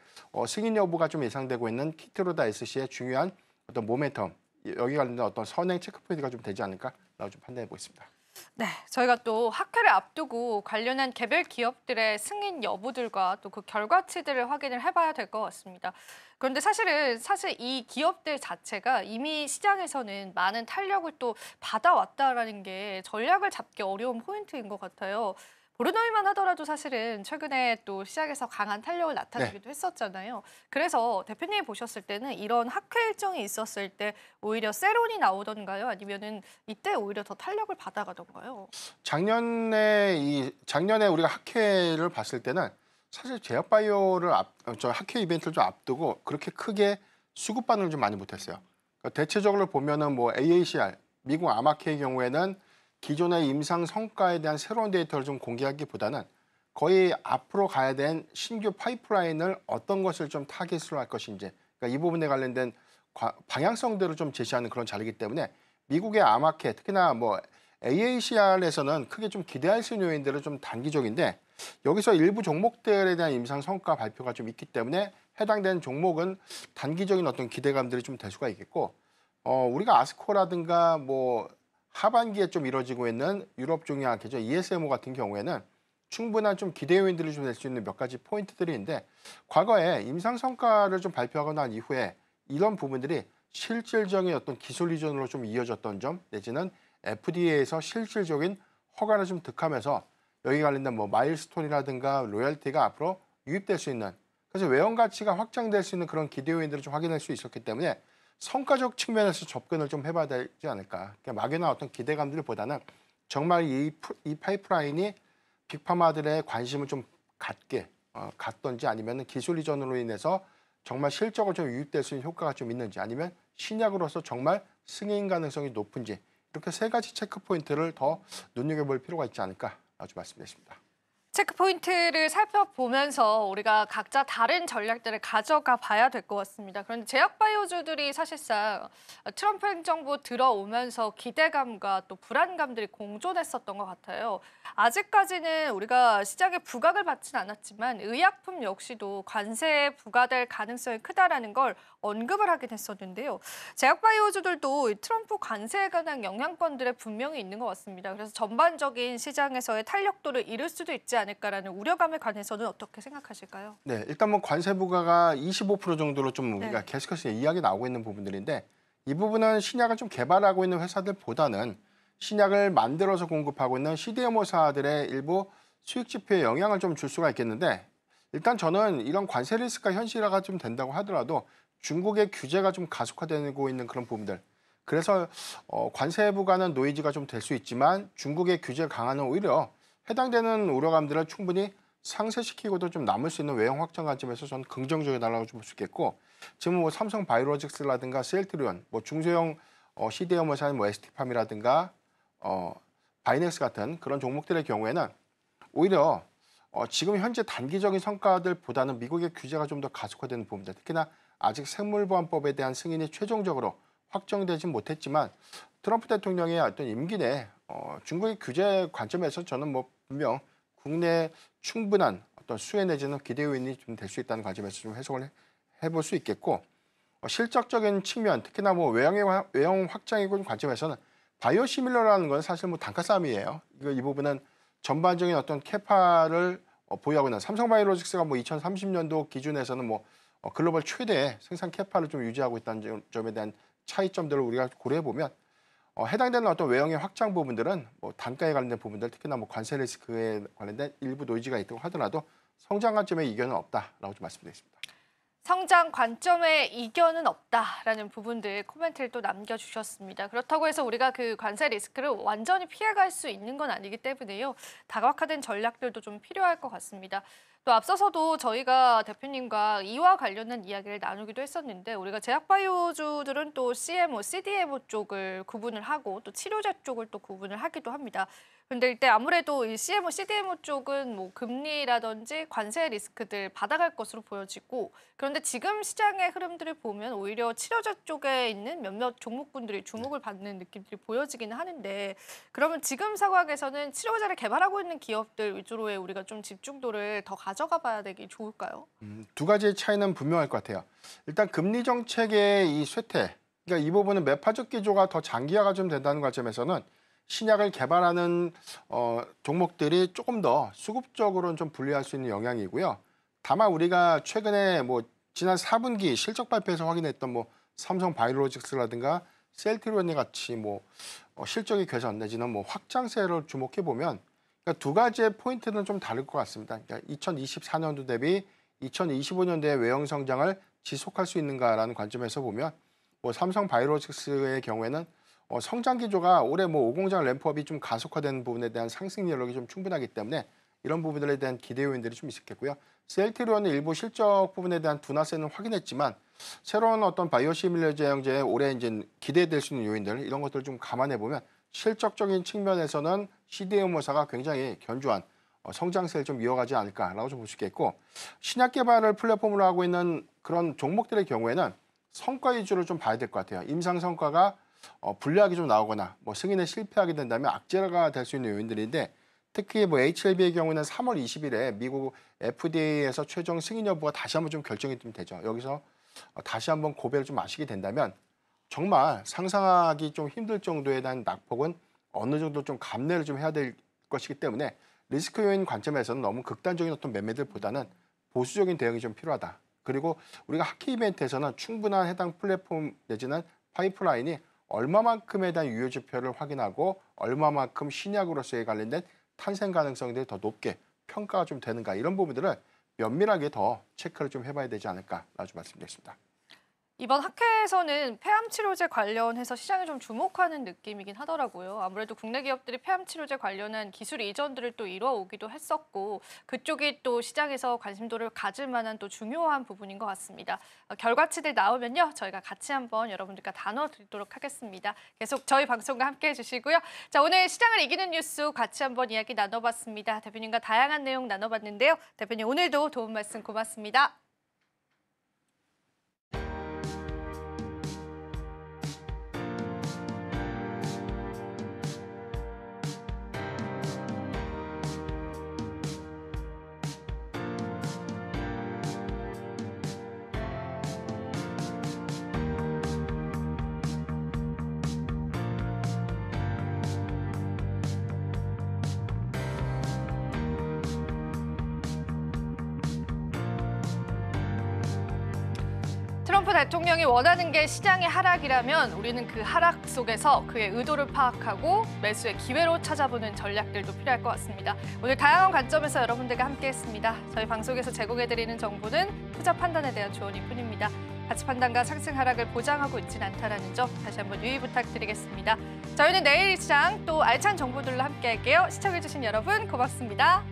승인 여부가 좀 예상되고 있는 키트로다 SC의 중요한 어떤 모멘텀, 여기 관련된 어떤 선행 체크포인트가 좀 되지 않을까라고 좀 판단해 보겠습니다. 네, 저희가 또 학회를 앞두고 관련한 개별 기업들의 승인 여부들과 또 그 결과치들을 확인을 해봐야 될 것 같습니다. 그런데 사실 이 기업들 자체가 이미 시장에서는 많은 탄력을 또 받아왔다라는 게 전략을 잡기 어려운 포인트인 것 같아요. 보르노이만 하더라도 사실은 최근에 또 시장에서 강한 탄력을 나타내기도 했었잖아요. 그래서 대표님이 보셨을 때는 이런 학회 일정이 있었을 때 오히려 세론이 나오던가요? 아니면은 이때 오히려 더 탄력을 받아가던가요? 작년에 우리가 학회를 봤을 때는 사실 제약바이오를 학회 이벤트를 좀 앞두고 그렇게 크게 수급 반응을 좀 많이 못했어요. 그러니까 대체적으로 보면은 뭐 AACR 미국 암학회의 경우에는 기존의 임상 성과에 대한 새로운 데이터를 좀 공개하기보다는 거의 앞으로 가야 된 신규 파이프라인을 어떤 것을 좀 타깃으로 할 것인지, 그러니까 이 부분에 관련된 방향성들을 좀 제시하는 그런 자리이기 때문에 미국의 아마켓, 특히나 뭐 AACR에서는 크게 좀 기대할 수 있는 요인들은 좀 단기적인데 여기서 일부 종목들에 대한 임상 성과 발표가 좀 있기 때문에 해당되는 종목은 단기적인 어떤 기대감들이 좀 될 수가 있겠고 우리가 아스코라든가 뭐 하반기에 좀 이뤄지고 있는 유럽 종양학회죠. ESMO 같은 경우에는 충분한 좀 기대 요인들을 좀 낼 수 있는 몇 가지 포인트들이 있는데 과거에 임상 성과를 좀 발표하고 난 이후에 이런 부분들이 실질적인 어떤 기술 이전으로 좀 이어졌던 점 내지는 FDA에서 실질적인 허가를 좀 득하면서 여기 관련된 뭐 마일스톤이라든가 로열티가 앞으로 유입될 수 있는 그래서 외형 가치가 확장될 수 있는 그런 기대 요인들을 좀 확인할 수 있었기 때문에 성과적 측면에서 접근을 좀 해봐야 되지 않을까. 그러니까 막연한 어떤 기대감들보다는 정말 이 파이프라인이 빅파마들의 관심을 좀 갖던지 아니면 기술 이전으로 인해서 정말 실적으로 좀 유입될 수 있는 효과가 좀 있는지 아니면 신약으로서 정말 승인 가능성이 높은지 이렇게 세 가지 체크 포인트를 더 눈여겨볼 필요가 있지 않을까 아주 말씀드렸습니다. 체크 포인트를 살펴보면서 우리가 각자 다른 전략들을 가져가 봐야 될 것 같습니다. 그런데 제약바이오주들이 사실상 트럼프 행정부 들어오면서 기대감과 또 불안감들이 공존했었던 것 같아요. 아직까지는 우리가 시장에 부각을 받지는 않았지만 의약품 역시도 관세에 부과될 가능성이 크다라는 걸 언급을 하긴 했었는데요. 제약바이오주들도 트럼프 관세에 관한 영향권들에 분명히 있는 것 같습니다. 그래서 전반적인 시장에서의 탄력도를 잃을 수도 있지 않을까라는 우려감에 관해서는 어떻게 생각하실까요? 네, 일단 뭐 관세 부과가 25% 정도로 좀 우리가 네. 계속해서 이야기 나오고 있는 부분들인데 이 부분은 신약을 좀 개발하고 있는 회사들보다는 신약을 만들어서 공급하고 있는 CDMO사들의 일부 수익 지표에 영향을 좀 줄 수가 있겠는데 일단 저는 이런 관세 리스크가 현실화가 좀 된다고 하더라도 중국의 규제가 좀 가속화되고 있는 그런 부분들. 그래서 관세 부과는 노이즈가 좀 될 수 있지만 중국의 규제 강화는 오히려 해당되는 우려감들을 충분히 상쇄시키고도 좀 남을 수 있는 외형 확장 관점에서 저는 긍정적이다라고 볼 수 있겠고 지금 뭐 삼성 바이오로직스라든가 셀트리온, 뭐 중소형 CDMO 회사인 뭐 ST팜이라든가 바이넥스 같은 그런 종목들의 경우에는 오히려 지금 현재 단기적인 성과들보다는 미국의 규제가 좀 더 가속화되는 부분들, 특히나 아직 생물보안법에 대한 승인이 최종적으로 확정되지 못했지만 트럼프 대통령의 어떤 임기 내 중국의 규제 관점에서 저는 뭐 분명 국내 충분한 어떤 수혜 내지는 기대 요인이 좀 될 수 있다는 관점에서 좀 해석을 해볼 수 있겠고 실적적인 측면, 특히나 뭐 외형 확장이고 관점에서는 바이오시밀러라는 건 사실 뭐 단가 싸움이에요. 이 부분은 전반적인 어떤 캐파를 보유하고 있는 삼성바이오로직스가 뭐 2030년도 기준에서는 뭐 글로벌 최대 생산 캐파를 좀 유지하고 있다는 점에 대한 차이점들을 우리가 고려해 보면 해당되는 어떤 외형의 확장 부분들은 뭐 단가에 관련된 부분들, 특히나 뭐 관세 리스크에 관련된 일부 노이즈가 있다고 하더라도 성장 관점의 이견은 없다라고 좀 말씀드리겠습니다. 성장 관점에 이견은 없다라는 부분들 코멘트를 또 남겨주셨습니다. 그렇다고 해서 우리가 그 관세 리스크를 완전히 피해갈 수 있는 건 아니기 때문에요. 다각화된 전략들도 좀 필요할 것 같습니다. 또 앞서서도 저희가 대표님과 이와 관련된 이야기를 나누기도 했었는데 우리가 제약바이오주들은 또 CMO, CDMO 쪽을 구분을 하고 또 치료제 쪽을 또 구분을 하기도 합니다. 근데 이때 아무래도 이 CMO, CDMO 쪽은 뭐 금리라든지 관세 리스크들 받아갈 것으로 보여지고 그런데 지금 시장의 흐름들을 보면 오히려 치료제 쪽에 있는 몇몇 종목군들이 주목을 받는 느낌들이 보여지기는 하는데 그러면 지금 상황에서는 치료제를 개발하고 있는 기업들 위주로의 우리가 좀 집중도를 더 가져가 봐야 되기 좋을까요? 두 가지의 차이는 분명할 것 같아요. 일단 금리 정책의 이 쇠퇴, 그러니까 이 부분은 매파적 기조가 더 장기화가 좀 된다는 관점에서는 신약을 개발하는 종목들이 조금 더 수급적으로는 좀 불리할 수 있는 영향이고요. 다만 우리가 최근에 뭐 지난 4분기 실적 발표에서 확인했던 뭐 삼성 바이오로직스라든가 셀트리온 같이 뭐 실적의 개선 내지는 뭐 확장세를 주목해 보면 그러니까 두 가지의 포인트는 좀 다를 것 같습니다. 그러니까 2024년도 대비 2025년도의 외형 성장을 지속할 수 있는가라는 관점에서 보면 뭐 삼성 바이오로직스의 경우에는 성장 기조가 올해 뭐 50장 램프업이 좀 가속화되는 부분에 대한 상승 여력이 좀 충분하기 때문에 이런 부분들에 대한 기대 요인들이 좀 있었겠고요. 셀트리온은 일부 실적 부분에 대한 둔화세는 확인했지만 새로운 어떤 바이오시밀러 제형제에 올해 이제 기대될 수 있는 요인들 이런 것들을 좀 감안해 보면 실적적인 측면에서는 CDMO사가 굉장히 견조한 성장세를 좀 이어가지 않을까라고 좀 볼 수 있겠고 신약 개발을 플랫폼으로 하고 있는 그런 종목들의 경우에는 성과 위주로 좀 봐야 될 것 같아요. 임상 성과가 불리하게 좀 나오거나 뭐 승인에 실패하게 된다면 악재가 될 수 있는 요인들인데 특히 뭐 HLB의 경우는 3월 20일에 미국 FDA에서 최종 승인 여부가 다시 한번 좀 결정이 좀 되죠. 여기서 다시 한번 고배를 좀 마시게 된다면 정말 상상하기 좀 힘들 정도에 대한 낙폭은 어느 정도 좀 감내를 좀 해야 될 것이기 때문에 리스크 요인 관점에서는 너무 극단적인 어떤 매매들보다는 보수적인 대응이 좀 필요하다. 그리고 우리가 하키 이벤트에서는 충분한 해당 플랫폼 내지는 파이프라인이 얼마만큼에 대한 유효 지표를 확인하고 얼마만큼 신약으로서의 관련된 탄생 가능성들이 더 높게 평가가 좀 되는가 이런 부분들을 면밀하게 더 체크를 좀 해봐야 되지 않을까라고 말씀드리겠습니다. 이번 학회에서는 폐암 치료제 관련해서 시장에 좀 주목하는 느낌이긴 하더라고요. 아무래도 국내 기업들이 폐암 치료제 관련한 기술 이전들을 또 이뤄오기도 했었고 그쪽이 또 시장에서 관심도를 가질 만한 또 중요한 부분인 것 같습니다. 결과치들 나오면요. 저희가 같이 한번 여러분들과 나눠드리도록 하겠습니다. 계속 저희 방송과 함께해 주시고요. 자, 오늘 시장을 이기는 뉴스 같이 한번 이야기 나눠봤습니다. 대표님과 다양한 내용 나눠봤는데요. 대표님 오늘도 도움 말씀 고맙습니다. 트럼프 대통령이 원하는 게 시장의 하락이라면 우리는 그 하락 속에서 그의 의도를 파악하고 매수의 기회로 찾아보는 전략들도 필요할 것 같습니다. 오늘 다양한 관점에서 여러분들과 함께했습니다. 저희 방송에서 제공해드리는 정보는 투자 판단에 대한 조언일 뿐입니다. 가치 판단과 상승 하락을 보장하고 있지는 않다는 점 다시 한번 유의 부탁드리겠습니다. 저희는 내일 시장 또 알찬 정보들로 함께할게요. 시청해주신 여러분 고맙습니다.